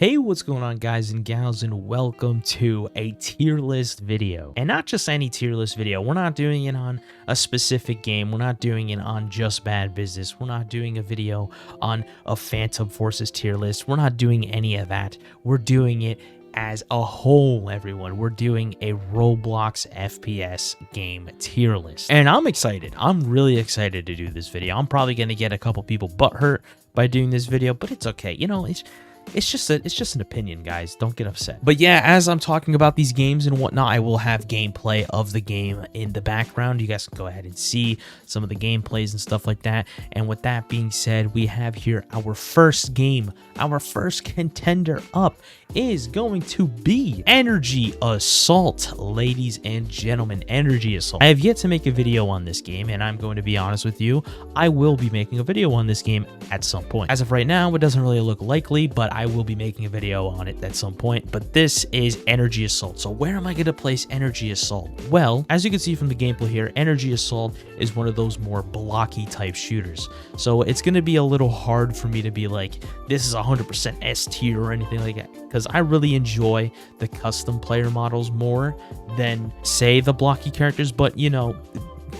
Hey, what's going on, guys and gals, and welcome to a tier list video. And not just any tier list video. We're not doing it on a specific game. We're not doing it on Just Bad Business. We're not doing a video on a Phantom Forces tier list. We're not doing any of that. We're doing it as a whole, everyone. We're doing a Roblox FPS game tier list. And I'm excited. I'm really excited to do this video. I'm probably going to get a couple people butthurt by doing this video, but it's okay. You know, it's just an opinion, guys. Don't get upset. But yeah, as I'm talking about these games and whatnot, I will have gameplay of the game in the background. You guys can go ahead and see some of the gameplays and stuff like that. And with that being said, we have here our first game. Our first contender up is going to be Energy Assault, ladies and gentlemen. Energy Assault. I have yet to make a video on this game, and I'm going to be honest with you, I will be making a video on this game at some point. As of right now, it doesn't really look likely, but I will be making a video on it at some point. But this is Energy Assault. So where am I going to place Energy Assault? Well, as you can see from the gameplay here, Energy Assault is one of those more blocky type shooters. So it's going to be a little hard for me to be like, this is 100% S tier or anything like that, because I really enjoy the custom player models more than, say, the blocky characters. But, you know,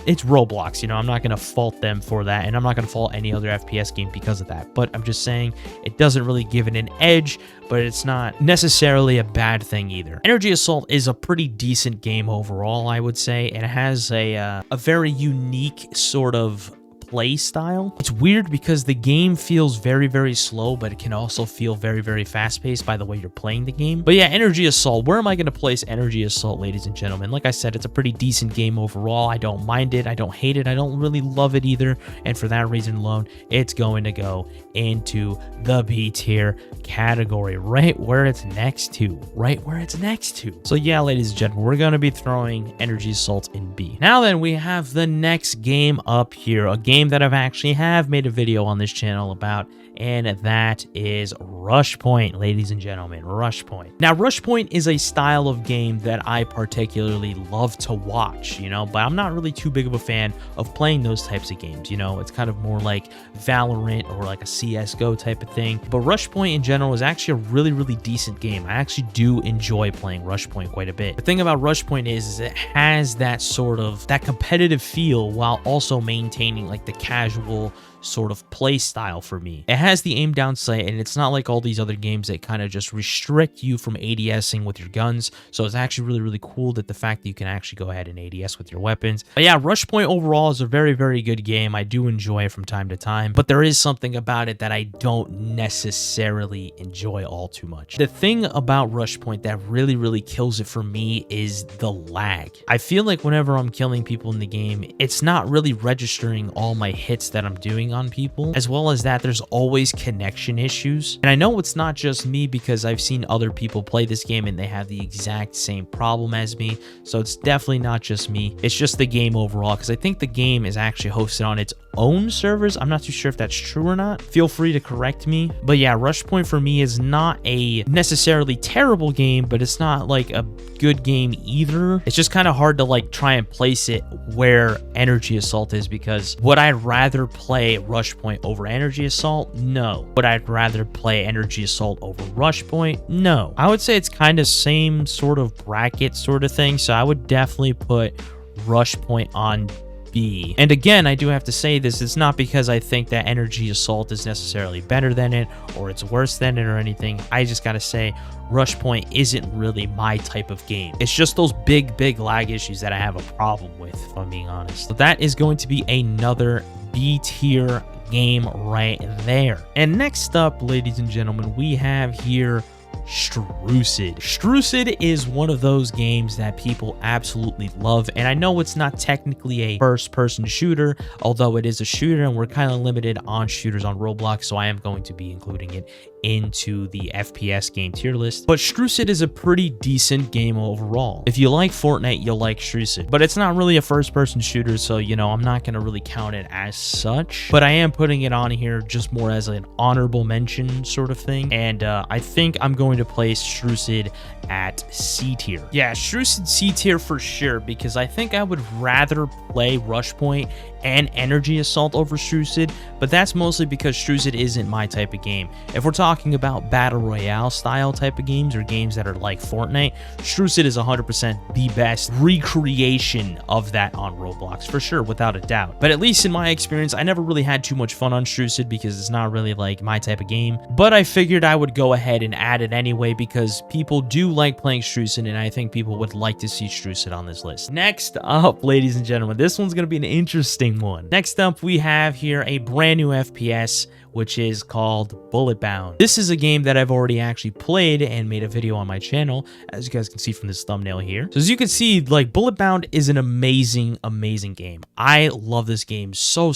it's Roblox, you know, I'm not going to fault them for that, and I'm not going to fault any other FPS game because of that. But I'm just saying it doesn't really give it an edge, but it's not necessarily a bad thing either. Energy Assault is a pretty decent game overall, I would say. It has a very unique sort of play style. It's weird because the game feels very, very slow, but it can also feel very, very fast-paced by the way you're playing the game. But yeah, Energy Assault, where am I going to place Energy Assault, ladies and gentlemen? Like I said, it's a pretty decent game overall. I don't mind it. I don't hate it. I don't really love it either. And for that reason alone, it's going to go into the B tier category, right where it's next to. Right where it's next to. So yeah, ladies and gentlemen, we're going to be throwing Energy Assault in B. Now then, we have the next game up here, a game that I've actually made a video on this channel about, and that is Rush Point, ladies and gentlemen. Rush Point. Now, Rush Point is a style of game that I particularly love to watch, you know, but I'm not really too big of a fan of playing those types of games, you know. It's kind of more like Valorant or like a CSGO type of thing. But Rush Point in general is actually a really, really decent game. I actually do enjoy playing Rush Point quite a bit. The thing about Rush Point is it has that sort of, that competitive feel while also maintaining like the casual sort of play style for me. It has the aim down sight, and it's not like all these other games that kind of just restrict you from ADSing with your guns. So it's actually really, really cool that the fact that you can actually go ahead and ADS with your weapons. But yeah, Rush Point overall is a very, very good game. I do enjoy it from time to time, but there is something about it that I don't necessarily enjoy all too much. The thing about Rush Point that really, really kills it for me is the lag. I feel like whenever I'm killing people in the game, it's not really registering all my hits that I'm doing on people. As well as that, there's always connection issues. And I know it's not just me, because I've seen other people play this game and they have the exact same problem as me. So it's definitely not just me. It's just the game overall, because I think the game is actually hosted on its own servers. I'm not too sure if that's true or not. Feel free to correct me. But yeah, Rush Point for me is not a necessarily terrible game, but it's not like a good game either. It's just kind of hard to like try and place it where Energy Assault is, because would I rather play Rush Point over Energy Assault? No. Would I rather play Energy Assault over Rush Point? No. I would say it's kind of same sort of bracket sort of thing, so I would definitely put Rush Point on B. And again, I do have to say this, it's not because I think that Energy Assault is necessarily better than it or it's worse than it or anything. I just gotta say, Rush Point isn't really my type of game. It's just those big lag issues that I have a problem with, if I'm being honest. So that is going to be another B tier game right there. And next up, ladies and gentlemen, we have here Strucid. Strucid is one of those games that people absolutely love, and I know it's not technically a first-person shooter, although it is a shooter, and we're kind of limited on shooters on Roblox, so I am going to be including it into the FPS game tier list. But Strucid is a pretty decent game overall. If you like Fortnite, you'll like Strucid, but it's not really a first-person shooter, so, you know, I'm not going to really count it as such, but I am putting it on here just more as an honorable mention sort of thing, and I think I'm going to place Strucid at C tier. Yeah, Strucid C tier for sure, because I think I would rather play Rush Point and Energy Assault over Strucid, but that's mostly because Strucid isn't my type of game. If we're talking about Battle Royale style type of games or games that are like Fortnite, Strucid is 100% the best recreation of that on Roblox, for sure, without a doubt. But at least in my experience, I never really had too much fun on Strucid because it's not really like my type of game. But I figured I would go ahead and add it anyway because people do like playing Strucid, and I think people would like to see Strucid on this list. Next up, ladies and gentlemen, this one's going to be an interesting one. Next up, we have here a brand new FPS, which is called Bullet Bound. This is a game that I've already actually played and made a video on my channel, as you guys can see from this thumbnail here. So as you can see, like, Bullet Bound is an amazing game. I love this game so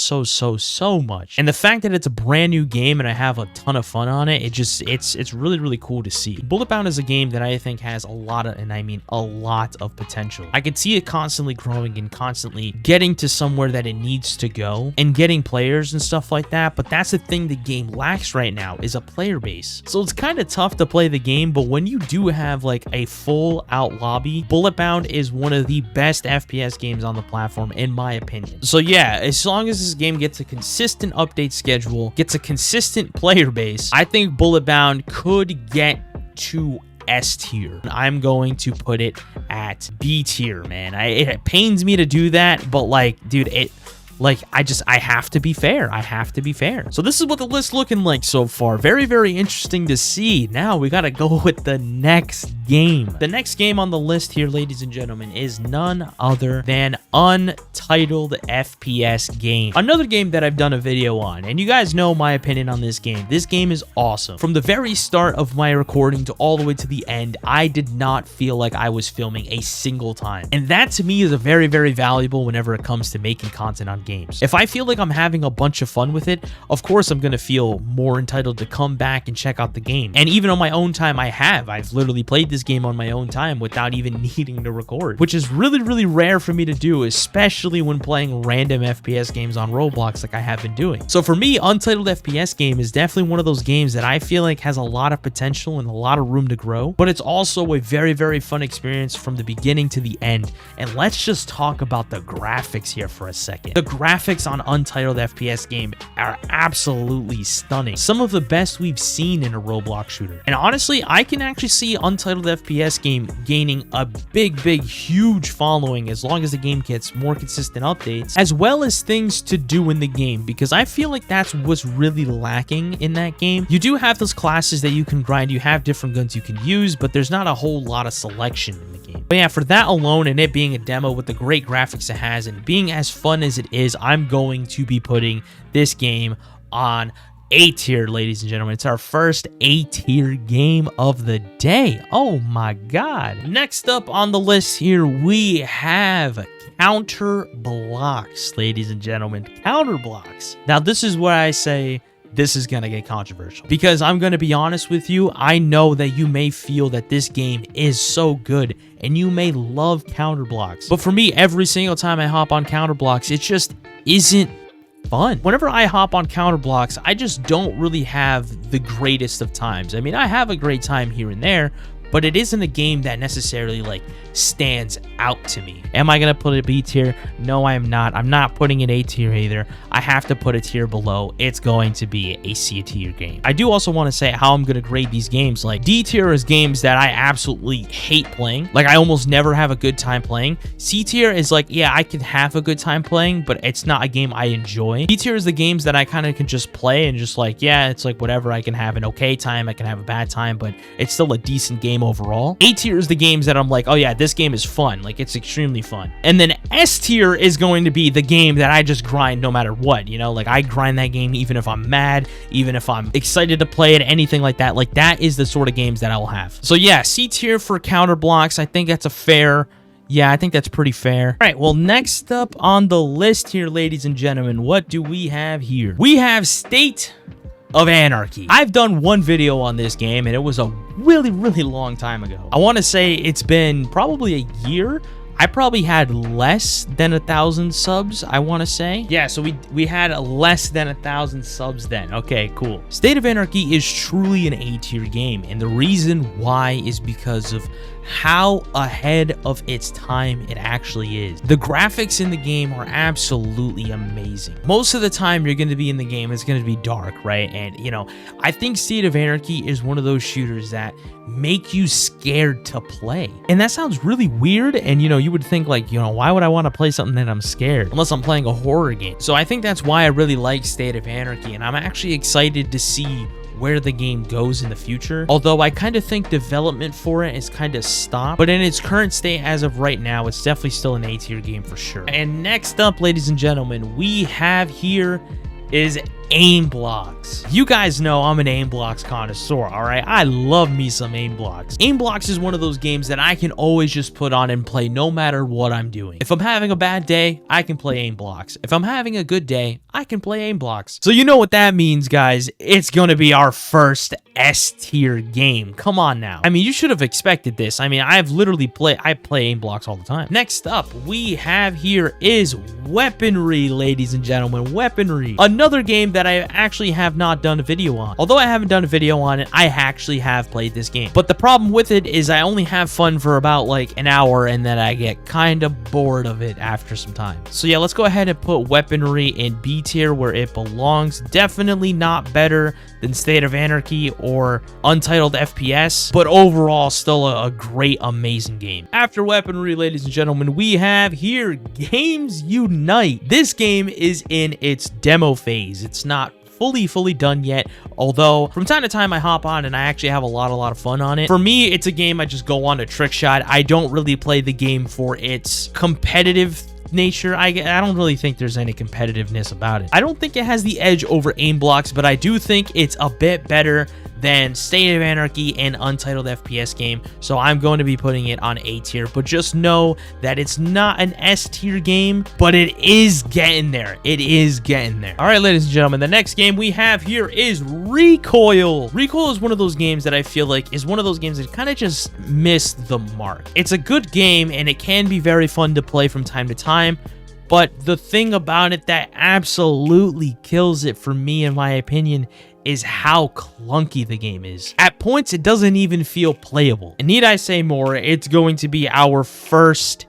much. And the fact that it's a brand new game and I have a ton of fun on it, it's really cool to see. Bullet Bound is a game that I think has a lot of, and I mean a lot of potential. I could see it constantly growing and constantly getting to somewhere that it needs to go and getting players and stuff like that, but that's the thing the game lacks right now is a player base. So it's kind of tough to play the game, but when you do have like a full out lobby, Bullet Bound is one of the best FPS games on the platform in my opinion. So yeah, as long as this game gets a consistent update schedule, gets a consistent player base, I think Bullet Bound could get to S tier. I'm going to put it at B tier, man. It pains me to do that, but like, dude, I have to be fair. I have to be fair. So this is what the list looking like so far. Very interesting to see. Now we got to go with the next game. The next game on the list here, ladies and gentlemen, is none other than Untitled FPS Game. Another game that I've done a video on, and you guys know my opinion on this game. This game is awesome. From the very start of my recording to all the way to the end, I did not feel like I was filming a single time. And that to me is a very valuable whenever it comes to making content on games. If I feel like I'm having a bunch of fun with it, of course I'm going to feel more entitled to come back and check out the game. And even on my own time, I've literally played this game on my own time without even needing to record, which is really rare for me to do, especially when playing random FPS games on Roblox like I have been doing. So for me, Untitled FPS Game is definitely one of those games that I feel like has a lot of potential and a lot of room to grow, but it's also a very fun experience from the beginning to the end. And let's just talk about the graphics here for a second. The graphics on Untitled FPS Game are absolutely stunning. Some of the best we've seen in a Roblox shooter. And honestly, I can actually see Untitled FPS Game gaining a big huge following as long as the game gets more consistent updates, as well as things to do in the game, because I feel like that's what's really lacking in that game. You do have those classes that you can grind, you have different guns you can use, but there's not a whole lot of selection in the game. But yeah, for that alone and it being a demo with the great graphics it has and being as fun as it is, I'm going to be putting this game on A tier, ladies and gentlemen. It's our first A tier game of the day. Oh my god. Next up on the list here, we have Counter Blocks, ladies and gentlemen. Counter Blocks. Now, this is where I say this is gonna get controversial, because I'm gonna be honest with you, I know that you may feel that this game is so good and you may love Counter Blocks, but for me, every single time I hop on Counter Blocks, it just isn't fun. Whenever I hop on Counter Blocks, I just don't really have the greatest of times. I mean, I have a great time here and there, but it isn't a game that necessarily like stands out to me. Am I gonna put it B tier? No, I'm not. I'm not putting it A tier either. I have to put a tier below. It's going to be a C tier game. I do also want to say how I'm gonna grade these games. Like, D tier is games that I absolutely hate playing. Like, I almost never have a good time playing. C tier is like, yeah, I can have a good time playing, but it's not a game I enjoy. D tier is the games that I kind of can just play and just like, yeah, it's like whatever. I can have an okay time, I can have a bad time, but it's still a decent game overall. A tier is the games that I'm like, oh yeah, this game is fun. Like, it's extremely fun. And then S tier is going to be the game that I just grind no matter what, you know? Like, I grind that game even if I'm mad, even if I'm excited to play it, anything like that. Like, that is the sort of games that I will have. So yeah, C tier for Counter Blocks. I think that's a fair... Yeah, I think that's pretty fair. All right, well, next up on the list here, ladies and gentlemen, what do we have here? We have State of Anarchy. I've done one video on this game, and it was a really long time ago. I want to say it's been probably a year. I probably had less than 1,000 subs, I want to say. Yeah, so we had less than 1,000 subs then. Okay, cool. State of Anarchy is truly an A-tier game, and the reason why is because of how ahead of its time it actually is. The graphics in the game are absolutely amazing. Most of the time you're going to be in the game, it's going to be dark, right? And, you know, I think State of Anarchy is one of those shooters that make you scared to play. And that sounds really weird, and, you know, you would think like, you know, why would I want to play something that I'm scared unless I'm playing a horror game? So I think that's why I really like State of Anarchy, and I'm actually excited to see where the game goes in the future. Although I kind of think development for it is kind of stopped, but in its current state as of right now, it's definitely still an A-tier game for sure. And next up, ladies and gentlemen, we have here is aim blocks. You guys know I'm an aim blocks connoisseur, all right? I love me some aim blocks. Aim blocks is one of those games that I can always just put on and play no matter what I'm doing. If I'm having a bad day, I can play aim blocks. If I'm having a good day, I can play aim blocks. So you know what that means, guys. It's gonna be our first S-tier game. Come on now. I mean, you should have expected this. I mean, I play aim blocks all the time. Next up, we have here is weaponry, ladies and gentlemen. Weaponry. Another game that I actually have not done a video on. Although I haven't done a video on it, I actually have played this game. But the problem with it is I only have fun for about like an hour, and then I get kind of bored of it after some time. So yeah, let's go ahead and put weaponry in B tier where it belongs. Definitely not better than State of Anarchy or Untitled FPS, but overall still a great, amazing game. After weaponry, ladies and gentlemen, we have here Games Unite. This game is in its demo phase. It's not fully done yet, although from time to time I hop on and I actually have a lot of fun on it. For me, it's a game I just go on to trick shot. I don't really play the game for its competitive nature. I don't really think there's any competitiveness about it. I don't think it has the edge over aim blocks, but I do think it's a bit better than State of Anarchy and Untitled FPS game, so I'm going to be putting it on A tier. But just know that it's not an S tier game, but it is getting there. It is getting there. All right, ladies and gentlemen, the next game we have here is Recoil. Recoil is one of those games that I feel like is one of those games that kind of just missed the mark. It's a good game, and it can be very fun to play from time to time, but the thing about it that absolutely kills it for me, in my opinion, is how clunky the game is. At points, it doesn't even feel playable. And need I say more, it's going to be our first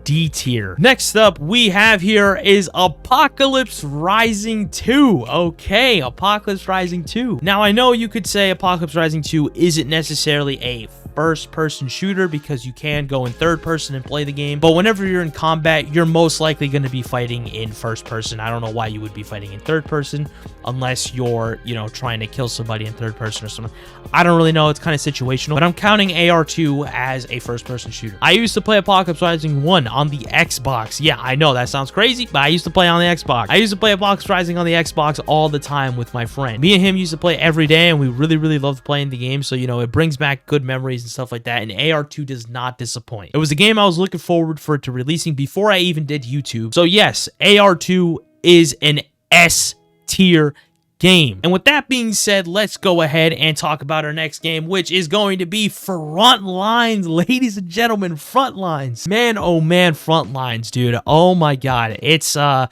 D tier. Next up, we have here is Apocalypse Rising 2. Okay, Apocalypse Rising 2. Now, I know you could say Apocalypse Rising 2 isn't necessarily a first-person shooter because you can go in third person and play the game, but whenever you're in combat, you're most likely going to be fighting in first person. I don't know why you would be fighting in third person unless you're, you know, trying to kill somebody in third person or something. I don't really know. It's kind of situational, but I'm counting AR2 as a first-person shooter. I used to play Apocalypse Rising 1 on the Xbox. Yeah, I know that sounds crazy, but I used to play on the Xbox. I used to play Apocalypse Rising on the Xbox all the time with my friend. Me and him used to play every day, and we really loved playing the game, so, you know, it brings back good memories and stuff like that, and AR2 does not disappoint. It was a game I was looking forward for it to releasing before I even did YouTube. So yes, AR2 is an S tier game. And with that being said, let's go ahead and talk about our next game, which is going to be Frontlines, ladies and gentlemen. Frontlines, man, oh man, Frontlines, dude. Oh my god, it's an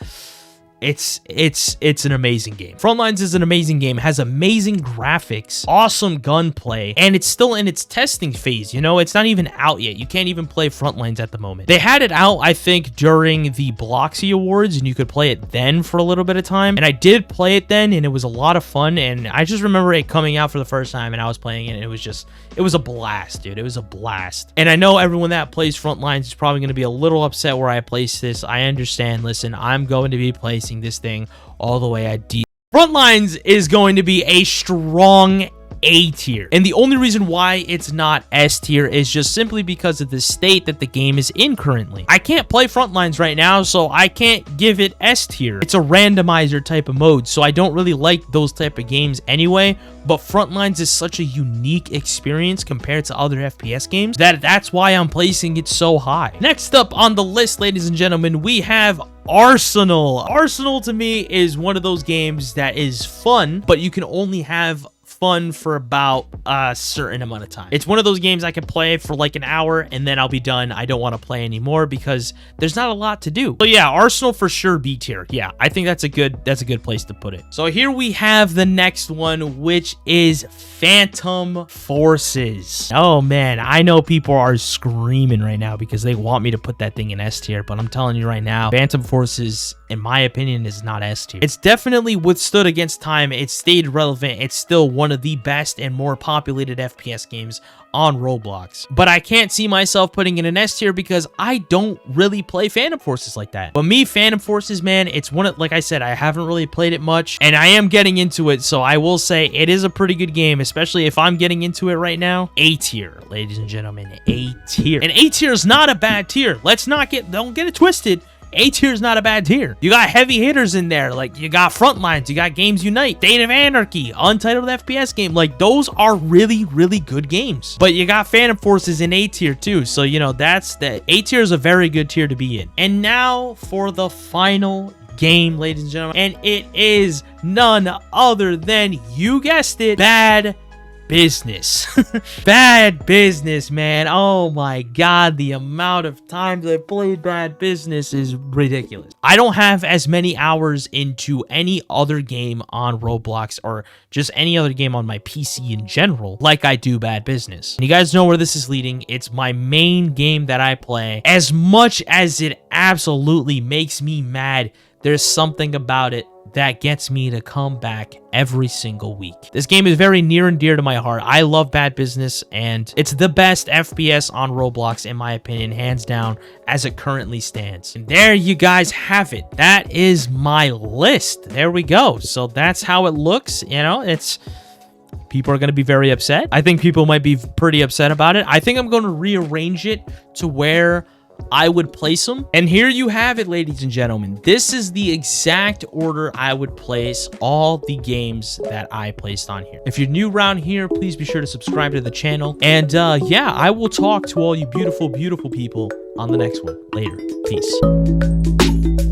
amazing game. Frontlines is an amazing game. It has amazing graphics, awesome gunplay, and it's still in its testing phase. You know, it's not even out yet. You can't even play Frontlines at the moment. They had it out, I think, during the Bloxy Awards, and you could play it then for a little bit of time. And I did play it then, and it was a lot of fun. And I just remember it coming out for the first time, and I was playing it, and it was a blast, dude. It was a blast. And I know everyone that plays Frontlines is probably going to be a little upset where I place this. I understand. Listen, I'm going to be placing this thing all the way at D. Frontlines is going to be a strong A tier, and the only reason why it's not S tier is just simply because of the state that the game is in currently. I can't play Frontlines right now, so I can't give it S tier. It's a randomizer type of mode, so I don't really like those type of games anyway, but Frontlines is such a unique experience compared to other FPS games that's why I'm placing it so high. Next up on the list, ladies and gentlemen, we have Arsenal. Arsenal to me is one of those games that is fun, but you can only have fun for about a certain amount of time. It's one of those games I can play for like an hour and then I'll be done. I don't want to play anymore because there's not a lot to do. So yeah, Arsenal for sure B tier. Yeah, I think that's a good place to put it. So here we have the next one, which is Phantom Forces. Oh man, I know people are screaming right now because they want me to put that thing in S tier, but I'm telling you right now, Phantom Forces, in my opinion, is not S tier. It's definitely withstood against time. It stayed relevant. It's still one of the best and more populated FPS games on Roblox. But I can't see myself putting it in S tier because I don't really play Phantom Forces like that. But me, Phantom Forces, man, it's one of, like I said, I haven't really played it much and I am getting into it. So I will say it is a pretty good game, especially if I'm getting into it right now. A tier, ladies and gentlemen, A tier. And A tier is not a bad tier. Don't get it twisted. A tier is not a bad tier. You got heavy hitters in there. Like, you got Frontlines, you got Games Unite, State of Anarchy, Untitled FPS game. Like, those are really, really good games. But you got Phantom Forces in A tier too. So, you know, that's that. A tier is a very good tier to be in. And now for the final game, ladies and gentlemen. And it is none other than, you guessed it, Bad Business. Bad Business, man. Oh my god, the amount of times I played Bad Business is ridiculous. I don't have as many hours into any other game on Roblox or just any other game on my PC in general like I do Bad Business. And you guys know where this is leading. It's my main game that I play. As much as it absolutely makes me mad, there's something about it that gets me to come back every single week. This game is very near and dear to my heart. I love Bad Business, and it's the best FPS on Roblox, in my opinion, hands down, as it currently stands. And there you guys have it. That is my list. There we go. So that's how it looks. You know, people are going to be very upset. I think people might be pretty upset about it. I think I'm going to rearrange it to where I would place them. And here you have it, ladies and gentlemen. This is the exact order I would place all the games that I placed on here. If you're new around here, please be sure to subscribe to the channel. And yeah, I will talk to all you beautiful, beautiful people on the next one. Later. Peace.